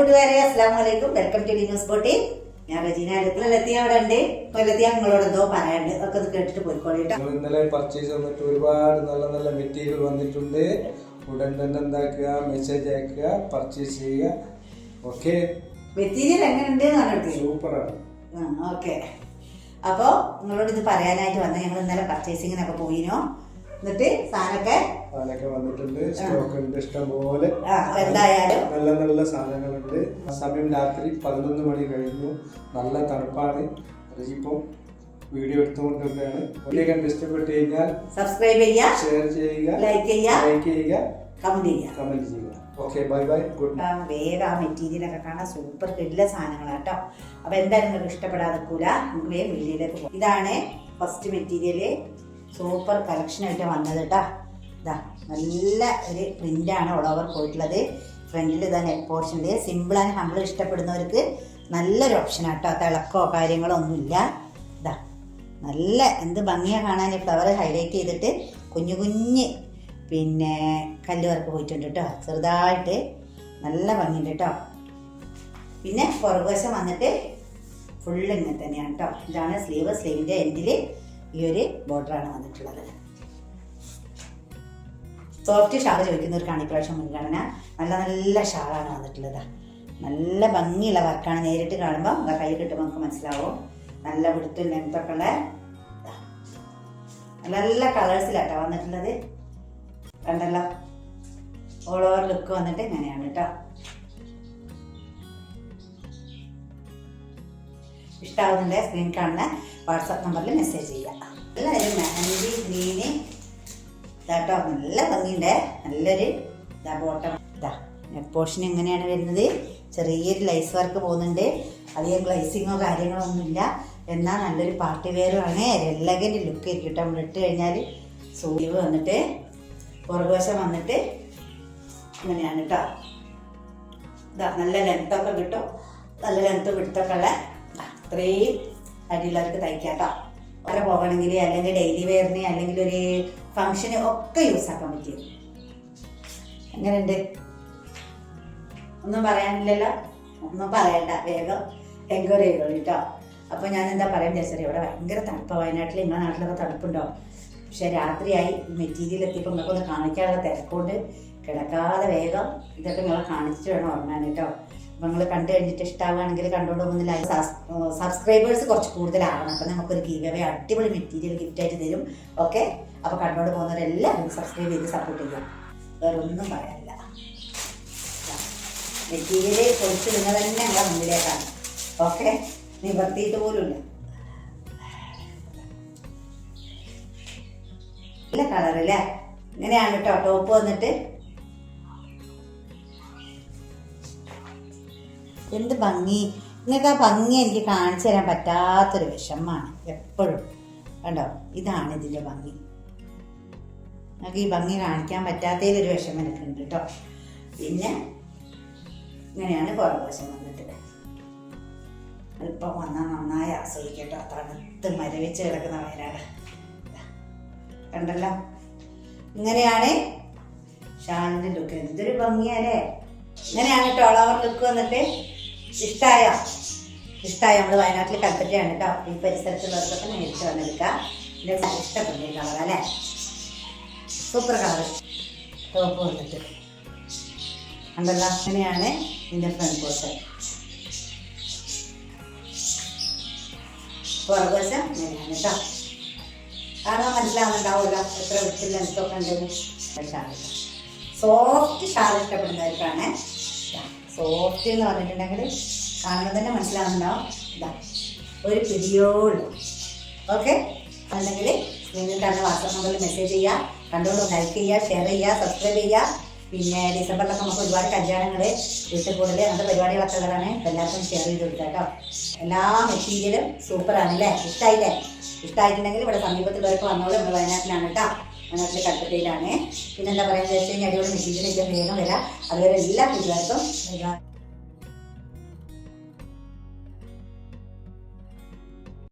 കൂട്ടുകാരെ, അസ്സലാമു അലൈക്കും. വെൽക്കം ടു ന്യൂസ് ബോട്ടി. ഞാൻ റജീന അടുക്കളെത്തി. അവിടെ ഉണ്ട് കൊല്ലത്തിയ നിങ്ങളോട് എന്തോ പറയാണ്ട് ഒക്കെ ഒന്ന് കേട്ടിട്ട് പോയിക്കോളിട്ടോ. ഇന്നലെ പർച്ചേസ് വന്നിട്ട് ഒരുപാട് നല്ല നല്ല മെറ്റീരിയൽ വന്നിട്ടുണ്ട്. ഉടൻ തന്നെ എന്താക്കുക, മെസ്സേജ് അയക്കുക, പർച്ചേസ് ചെയ്യുക. ഓക്കെ, മെറ്റീരിയൽ എങ്ങനെയുണ്ട് പറഞ്ഞിട്ട് സൂപ്പറാണ്. ഓക്കെ, അപ്പോൾ നിങ്ങളോട് ഇത് പറയാനായിട്ട് വന്ന ഞങ്ങൾ ഇന്നലെ പർച്ചേസിങ്ങിനൊക്കെ പോയിനോ. എന്നിട്ട് സാധനമൊക്കെ വന്നിട്ടുണ്ട്, സ്റ്റോക്ക് ഉണ്ട് ഇഷ്ടം പോലെ. എന്തായാലും നല്ല നല്ല സാധനങ്ങളുണ്ട്. സമയം രാത്രി 11 മണി കഴിഞ്ഞു. നല്ല തണുപ്പാണ്. ഇപ്പം വീഡിയോ എടുത്തുകൊണ്ടിരിക്കുകയാണ്. വീഡിയോ കണ്ട് ഇഷ്ടപ്പെട്ട് കഴിഞ്ഞാൽ സബ്സ്ക്രൈബ് ചെയ്യുക, ഷെയർ ചെയ്യുക, ലൈക്ക് ചെയ്യുക, കമന്റ് ചെയ്യുക. Okay, bye bye, good night. വേഗം ആ മെറ്റീരിയലൊക്കെ കാണാൻ സൂപ്പർ കിടില സാധനങ്ങളാട്ടോ. അപ്പൊ എന്തായാലും നിങ്ങൾക്ക് ഇഷ്ടപ്പെടാതെ നിൽക്കൂല. നമുക്ക് വേഗം വീഡിയോയിലേക്ക് പോകും. ഇതാണ് ഫസ്റ്റ് മെറ്റീരിയല്. സൂപ്പർ കളക്ഷനായിട്ട് വന്നത് കേട്ടോ. ഇതാ നല്ല ഒരു പ്രിന്റാണ് ഓൾ ഓവർ പോയിട്ടുള്ളത്. ഫ്രണ്ടിൽ ഇതാ നെക്ക് പോർഷനിൽ സിമ്പിൾ ആൻഡ് ഹമ്പിൾ ഇഷ്ടപ്പെടുന്നവർക്ക് നല്ലൊരു ഓപ്ഷനാട്ടോ. തിളക്കോ കാര്യങ്ങളോ ഒന്നുമില്ല. ഇതാ നല്ല എന്ത് ഭംഗിയാണ് കാണാൻ. ഫ്ലവർ ഹൈലൈറ്റ് ചെയ്തിട്ട് കുഞ്ഞു കുഞ്ഞ് പിന്നെ കല്ല് വർക്ക് പോയിട്ടുണ്ട് കേട്ടോ. ചെറുതായിട്ട് നല്ല ഭംഗിയുണ്ട് കേട്ടോ. പിന്നെ പുറകുവശം വന്നിട്ട് ഫുള്ള് ഇങ്ങനെ തന്നെയാണ് കേട്ടോ. ഇതാണ് സ്ലീവ്. സ്ലീവിൻ്റെ എൻഡിൽ ഈ ഒരു ബോർഡറാണ് വന്നിട്ടുള്ളത്. സോഫ്റ്റ് ഷാൾ ചോദിക്കുന്നവർക്കാണ് ഇപ്രാവശ്യം മുൻഗണന. നല്ല നല്ല ഷാളാണ് വന്നിട്ടുള്ളത്. നല്ല ഭംഗിയുള്ള വർക്കാണ്. നേരിട്ട് കാണുമ്പോൾ കൈ കിട്ടുമ്പോൾ നമുക്ക് മനസ്സിലാവും. നല്ല വിടുത്തും ലെങ്ത്തൊക്കെ ഉള്ള നല്ല കളേഴ്സിലാട്ടോ വന്നിട്ടുള്ളത്. കണ്ടല്ലോ, ഓൾ ഓവർ ലുക്ക് വന്നിട്ട് ഇങ്ങനെയാണ് കേട്ടോ. ഇഷ്ടമാവുന്നുണ്ട് സ്ക്രീൻ കാണുന്ന വാട്സാപ്പ് നമ്പറിൽ മെസ്സേജ് ചെയ്യുക. നല്ലൊരു മെഹന്തി ഗ്രീന് ഇതാട്ടോ. നല്ല ഭംഗിയുണ്ട്. നല്ലൊരു ഇതാ ബോട്ടം. ഇതാ നെക്ക് പോർഷൻ എങ്ങനെയാണ് വരുന്നത്. ചെറിയൊരു ലൈസ് വർക്ക് പോകുന്നുണ്ട്. അധികം ഗ്ലൈസിങ്ങോ കാര്യങ്ങളോ ഒന്നുമില്ല. എന്നാൽ നല്ലൊരു പാർട്ടി വെയറുമാണ്. എലഗന്റ് ലുക്ക് ആയിരിക്കും കേട്ടോ. നമ്മൾ ഇട്ട് കഴിഞ്ഞാൽ സ്ലീവ് വന്നിട്ട് പുറകുവശം വന്നിട്ട് ഇങ്ങനെയാണ് കേട്ടോ. ഇതാ നല്ല ലെങ്ത്തൊക്കെ കിട്ടും. നല്ല ലെങ്ത്ത് വിടുത്തൊക്കെ ഉള്ള അത്രയും അടിയുള്ളവർക്ക് തയ്ക്കാട്ടോ. അവിടെ പോകണമെങ്കിൽ അല്ലെങ്കിൽ ഡെയിലി വെയറിന് അല്ലെങ്കിൽ ഒരു ഫംഗ്ഷന് ഒക്കെ യൂസ് ആക്കാൻ പറ്റും. എങ്ങനെയുണ്ട്? ഒന്നും പറയാനില്ലല്ലോ. ഒന്നും പറയണ്ട, വേഗം എൻക്വയറി ചെയ്തോളൂ കേട്ടോ. അപ്പോൾ ഞാൻ എന്താ പറയാൻ വിചാരിച്ചത്, ഇവിടെ ഭയങ്കര തണുപ്പാണ്. വയനാട്ടിൽ നിങ്ങളുടെ നാട്ടിലൊക്കെ തണുപ്പുണ്ടോ? പക്ഷെ രാത്രിയായി മെറ്റീരിയൽ എത്തിയപ്പോൾ നിങ്ങൾക്കൊന്ന് കാണിക്കാനുള്ള തിരക്കൊണ്ട് കിടക്കാതെ വേഗം ഇതൊക്കെ നിങ്ങളെ കാണിച്ചിട്ട് വേണം ഉറങ്ങാൻ കേട്ടോ. അപ്പോൾ നിങ്ങൾ കണ്ടു കഴിഞ്ഞിട്ട് ഇഷ്ടമാവുകയാണെങ്കിൽ കണ്ടുകൊണ്ട് പോകുന്നില്ല. സബ്സ്ക്രൈബേഴ്സ് കുറച്ച് കൂടുതലാവണം. അപ്പോൾ നമുക്കൊരു ഗീവ് അവേ അടിപൊളി മെറ്റീരിയൽ ഗിഫ്റ്റായിട്ട് തരും. ഓക്കെ, അപ്പോൾ കണ്ടുകൊണ്ട് പോകുന്നവരെല്ലാവരും സബ്സ്ക്രൈബ് ചെയ്ത് സപ്പോർട്ട് ചെയ്യാം. വേറെ ഒന്നും പറയാനില്ല. മെറ്റീരിയൽ പൊളിച്ച് നിങ്ങൾ തന്നെ ഞങ്ങളെ മുന്നിലേക്കാണ്. ഓക്കെ, നിവർത്തിയിട്ട് പോലുമില്ല. നല്ല കളറല്ലേ. ഇങ്ങനെയാണ് കേട്ടോ ടോപ്പ് വന്നിട്ട്. എന്ത് ഭംഗി! നിങ്ങൾക്ക് ആ ഭംഗി എനിക്ക് കാണിച്ചു തരാൻ പറ്റാത്തൊരു വിഷമമാണ് എപ്പോഴും. കണ്ടോ, ഇതാണ് ഇതിൻ്റെ ഭംഗി. നമുക്ക് ഈ ഭംഗി കാണിക്കാൻ പറ്റാത്തതിലൊരു വിഷമം എനിക്കുണ്ട് കേട്ടോ. പിന്നെ ഇങ്ങനെയാണ് പുറകുവശം വന്നിട്ട്. അല്പം വന്നാൽ നന്നായി ആസ്വദിക്കട്ടോ. തണുത്ത് മരവിച്ച് കിടക്കുന്ന വയനാട് കണ്ടല്ലോ. ഇങ്ങനെയാണ് ഷാളിൻ്റെ ലുക്ക്. എന്തൊരു ഭംഗിയല്ലേ. ഇങ്ങനെയാണ് കേട്ടോ ഓൾ ഓവർ ലുക്ക് വന്നിട്ട്. ഇഷ്ടമായോ? നമ്മൾ വയനാട്ടിൽ കൽപ്പറ്റയാണ് കേട്ടോ. ഈ പരിസരത്തുള്ളവർക്കൊക്കെ നേരിട്ട് വന്നെടുക്കാം. ഇതിൻ്റെ ഇഷ്ടപ്പെട്ട കളർ അല്ലേ. സൂപ്പർ കളർ ടോപ്പ് വന്നിട്ട് കണ്ടല്ലോ. ഇങ്ങനെയാണ് ഇതിൻ്റെ ഫ്രണ്ട് പോർഷൻ. പുറകുവശം ഇങ്ങനെയാണ് കേട്ടോ. കാണാൻ മനസ്സിലാവുന്നുണ്ടാവുമല്ലോ എത്ര വിട്ടിൽ ലെങ്ത്തൊക്കെ ഉണ്ടെന്ന്. Soft shawl ഇഷ്ടപ്പെടുന്നവർക്കാണ്. സോഫ്റ്റ് എന്ന് പറഞ്ഞിട്ടുണ്ടെങ്കിൽ കാണുമ്പോൾ തന്നെ മനസ്സിലാവുന്നുണ്ടാവും. ഇതാ ഒരു പിടിയോളൂ. ഓക്കെ, അല്ലെങ്കിൽ സ്ക്രീനിൽ കാണുന്ന വാട്സാപ്പ് നമ്പറിൽ മെസ്സേജ് ചെയ്യുക. കണ്ടുകൊണ്ട് ലൈക്ക് ചെയ്യുക, ഷെയർ ചെയ്യുക, സബ്സ്ക്രൈബ് ചെയ്യുക. പിന്നെ ഡിസംബറിലൊക്കെ നമുക്ക് ഒരുപാട് കല്യാണങ്ങൾ, വീട്ടിൽ കൂടുതൽ അങ്ങനത്തെ പരിപാടികളൊക്കെ ഉള്ളതാണ്. എല്ലാവർക്കും ഷെയർ ചെയ്ത് കൊടുക്കുക കേട്ടോ. എല്ലാ മെറ്റീരിയലും സൂപ്പറാണ് അല്ലേ. ഇഷ്ടമായിട്ടുണ്ടെങ്കിൽ ഇവിടെ സമീപത്തുള്ളവർക്ക് വന്നോളൂ. നമ്മൾ വയനാട്ടിലാണ് കേട്ടോ. വയനാട്ടിൽ കൽപ്പറ്റയിലാണ്. പിന്നെന്താ പറയുക വെച്ച് കഴിഞ്ഞാൽ അടിപൊളി മെറ്റീരിയൽ വേഗം വരാം. അതുവരെ എല്ലാ കൂട്ടുകാർക്കും